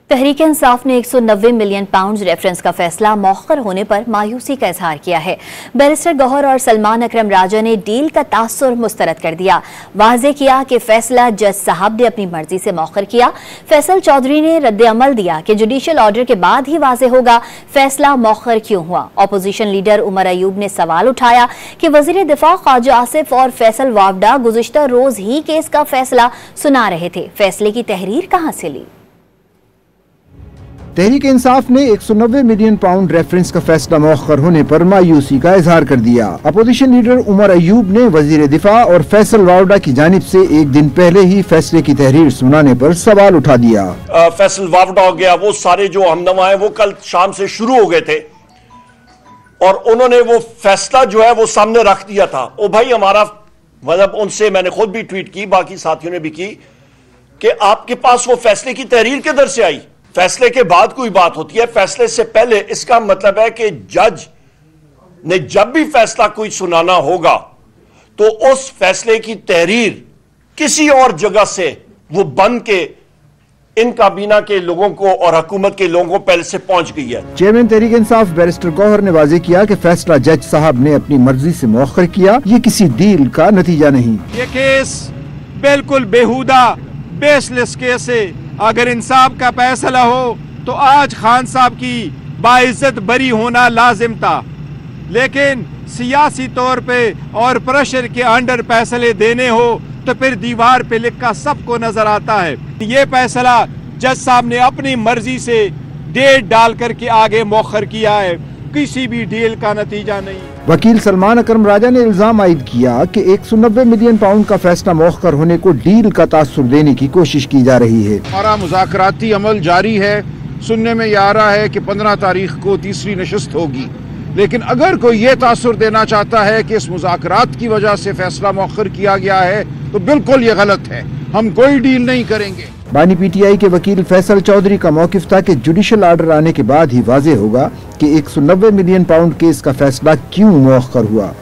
तहरीक इंसाफ ने 190 million pound reference का फैसला मौखर होने पर मायूसी का इजहार किया है। बैरिस्टर गौहर और सलमान अकरम राजा ने डील का तासुर मुस्तरद कर दिया। वाज़ेह किया कि फैसला जज साहब ने अपनी मर्जी से मौखर किया। फैसल चौधरी ने रद्द अमल दिया कि जुडिशल ऑर्डर के बाद ही वाज़ेह होगा फैसला मौखर क्यों हुआ। अपोजिशन लीडर उमर अयूब ने सवाल उठाया कि वज़ीर दिफा ख्वाजा आसिफ और फैसल वावडा गुज़िश्ता रोज ही केस का फैसला सुना रहे थे, फैसले की तहरीर कहां से ली। तहरीक इंसाफ ने 190 मिलियन पाउंड रेफरेंस का फैसला मौखर होने पर मायूसी का इजहार कर दिया। अपोजिशन लीडर उमर अयूब ने वजीर दिफा और फैसल वावडा की जानिब से एक दिन पहले ही फैसले की तहरीर सुनाने पर सवाल उठा दिया। फैसल वावडा हो गया, वो सारे जो हमनवा हैं वो कल शाम से शुरू हो गए थे और उन्होंने वो फैसला जो है वो सामने रख दिया था। ओ भाई हमारा मतलब उनसे मैंने खुद भी ट्वीट की, बाकी साथियों ने भी की कि आपके पास वो फैसले की तहरीर किधर से आई। फैसले के बाद कोई बात होती है, फैसले से पहले। इसका मतलब है कि जज ने जब भी फैसला कोई सुनाना होगा तो उस फैसले की तहरीर किसी और जगह से वो बन के इन काबीना के लोगों को और हुकूमत के लोगों को पहले से पहुंच गई है। चेयरमैन तहरीक इंसाफ बैरिस्टर गौहर ने वाज़ेह किया कि फैसला जज साहब ने अपनी मर्जी से मौखर किया, ये किसी डील का नतीजा नहीं। ये केस बिल्कुल बेहुदा बेसलेस केस है। अगर इंसाफ का फैसला हो तो आज खान साहब की बाइज्जत बरी होना लाजिम था, लेकिन सियासी तौर पे और प्रेशर के अंडर फैसले देने हो तो फिर दीवार पे लिखा सबको नजर आता है। ये फैसला जज साहब ने अपनी मर्जी से डेट डाल करके आगे मौखर किया है, किसी भी डील का नतीजा नहीं। वकील सलमान अकरम राजा ने इल्जाम आयद किया कि 190 मिलियन पाउंड का फैसला मौखर होने को डील का तासुर देने की कोशिश की जा रही है। हमारा मुज़ाकराती अमल जारी है। सुनने में यह आ रहा है कि 15 तारीख को तीसरी नशिस्त होगी, लेकिन अगर कोई ये तासुर देना चाहता है कि इस मुज़ाकरात की वजह से फैसला मौखर किया गया है तो बिल्कुल ये गलत है। हम कोई डील नहीं करेंगे। बानी पीटीआई के वकील फैसल चौधरी का मौकिफ था कि जुडिशल आर्डर आने के बाद ही वाज़ेह होगा कि 190 मिलियन पाउंड केस का फैसला क्यों मौखर हुआ।